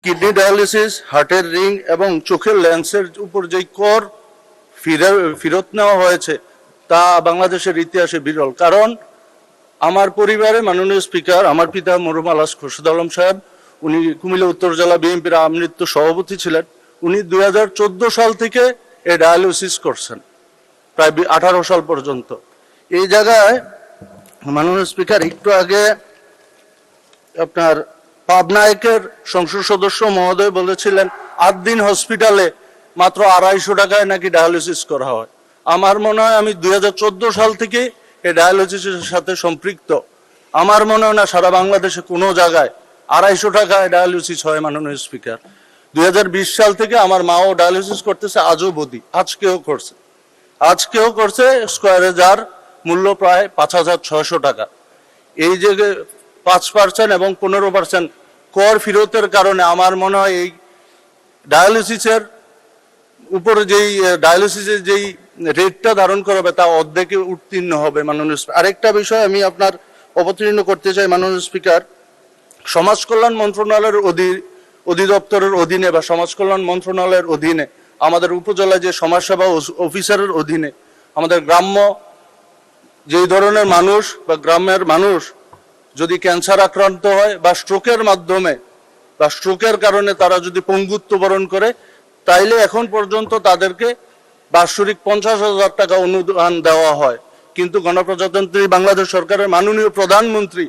Kidney dialysis, হার্টের ring এবং চোখের লেন্সের উপর যে কর ফেরত নেওয়া হয়েছে তা বাংলাদেশের ইতিহাসে বিরল। কারণ আমার পরিবারে মাননীয় স্পিকার, আমার পিতা মরহুম আলহাজ খোরশেদ আলম সাহেব, উনি কুমিল্লা উত্তর জেলা বিএনপির আমৃত্যু সভাপতি ছিলেন। উনি 2014 সাল থেকে এই ডায়ালিসিস করছেন প্রায় 18 সাল পর্যন্ত। এই জায়গায় মাননীয় স্পিকার একটু আগে আপনার পাবনায়কের সংসদ সদস্য মহোদয় বলেছিলেন 8 দিন হসপিটালে মাত্র 250 টাকায় নাকি ডায়ালিসিস করা হয়। আমার মনে হয় আমি 2014 সাল থেকে এই ডায়ালিসিসের সাথে সম্পৃক্ত। আমার মনে হয় না সারা বাংলাদেশে কোনো জায়গায় 250 টাকায় ডায়ালিসিস হয়। মাননীয় স্পিকার, 2020 সাল থেকে আমার মাও ডায়ালিসিস করতেছে, আজও বদি, আজকেও করছে স্কোয়ারে, যার মূল্য প্রায় 5600 টাকা। এই যে 5% এবং 15% কর ফেরতের কারণে আমার মনে হয় এই ডায়ালিসিসের উপরে ডায়ালিসিসের যেই রেটটা ধারণ করা হবে তা অর্ধেকে উত্তীর্ণ হবে। মাননীয় আরেকটা বিষয় আমি আপনার অবতীর্ণ করতে চাই মাননীয় স্পিকার, সমাজ কল্যাণ মন্ত্রণালয়ের অধিদপ্তরের অধীনে বা সমাজ কল্যাণ মন্ত্রণালয়ের অধীনে আমাদের উপজেলায় যে সমাজসেবা অফিসারের অধীনে আমাদের গ্রাম্য যেই ধরনের মানুষ বা গ্রামের মানুষ যদি ক্যান্সার আক্রান্ত হয় বা স্ট্রোকের মাধ্যমে বা স্ট্রোকের কারণে তারা যদি পঙ্গুত্ব বরণ করে, তাইলে এখন পর্যন্ত তাদেরকে বার্ষিক 50,000 টাকা অনুদান দেওয়া হয়। কিন্তু গণপ্রজাতন্ত্রী বাংলাদেশ সরকারের মাননীয় প্রধানমন্ত্রী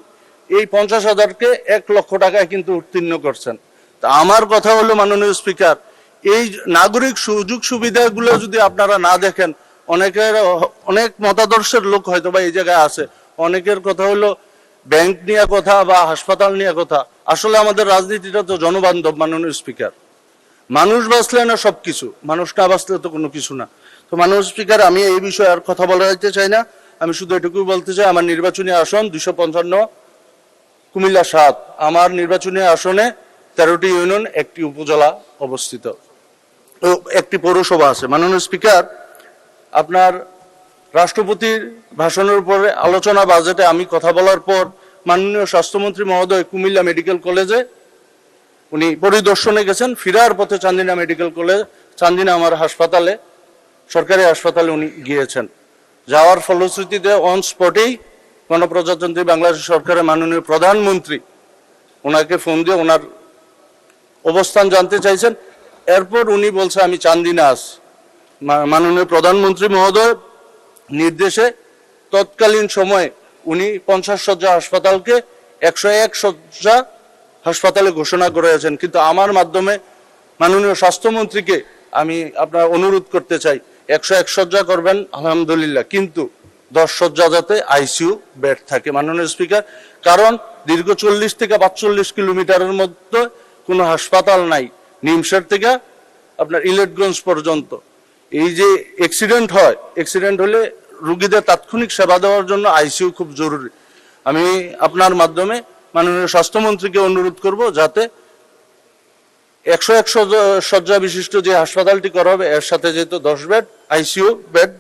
এই 50,000-কে 1 লক্ষ টাকায় কিন্তু উত্তীর্ণ করছেন। তা আমার কথা হলো মাননীয় স্পিকার, এই নাগরিক সুযোগ সুবিধাগুলো যদি আপনারা না দেখেন, অনেক মতাদর্শের লোক হয়তো বা এই জায়গায় আছে, অনেকের কথা হলো ব্যাংক নিয়ে কথা বা হাসপাতাল নিয়ে কথা। আসলে আমাদের রাজনীতিটা তো জনবান্ধব মাননীয় স্পিকার, মানুষ বাঁচলে না সবকিছু, মানুষ না বাঁচলে তো কোনো কিছু না। তো মাননীয় স্পিকার, আমি এই বিষয়ে আর কথা বলতে চাই না। আমি শুধু এটুকুই বলতে চাই, আমার নির্বাচনী আসন 255 কুমিল্লা 7, আমার নির্বাচনী আসনে 13টি ইউনিয়ন, একটি উপজেলা অবস্থিত ও একটি পৌরসভা আছে। মাননীয় স্পিকার, আপনার রাষ্ট্রপতির ভাষণের উপরে আলোচনা বাজেটে আমি কথা বলার পর মাননীয় স্বাস্থ্যমন্ত্রী মহোদয় কুমিল্লা মেডিকেল কলেজে উনি পরিদর্শনে গেছেন। ফিরার পথে চান্দিনা মেডিকেল কলেজ, চান্দিনা আমার হাসপাতালে, সরকারি হাসপাতালে উনি গিয়েছেন। যাওয়ার ফলশ্রুতিতে অন স্পটেই গণপ্রজাতন্ত্রী বাংলাদেশ সরকারের মাননীয় প্রধানমন্ত্রী ওনাকে ফোন দিয়ে ওনার অবস্থান জানতে চাইছেন। এরপর উনি বলছে আমি চান্দিনা আছি। মাননীয় প্রধানমন্ত্রী মহোদয় নির্দেশে তৎকালীন সময়ে উনি 50 শয্যা হাসপাতালকে 101 শয্যা হাসপাতালে ঘোষণা করেছেন। কিন্তু আমার মাধ্যমে মাননীয় স্বাস্থ্যমন্ত্রীকে আমি আপনার অনুরোধ করতে চাই, 101 শয্যা করবেন আলহামদুলিল্লাহ, কিন্তু 10 শয্যা যাতে আইসিইউ বেড থাকে মাননীয় স্পিকার। কারণ দীর্ঘ 40 থেকে 45 কিলোমিটারের মধ্যে কোনো হাসপাতাল নাই, নিমসের থেকে আপনার ইলেটগঞ্জ পর্যন্ত। এই যে অ্যাক্সিডেন্ট হয়, অ্যাক্সিডেন্ট হলে রোগীদের তাৎক্ষণিক সেবা দেওয়ার জন্য আইসিইউ খুব জরুরি। আমি আপনার মাধ্যমে মাননীয় স্বাস্থ্যমন্ত্রীকে অনুরোধ করব যাতে 101 শয্যা বিশিষ্ট যে হাসপাতালটি করা হবে এর সাথে যেহেতু 10 বেড আইসিইউ বেড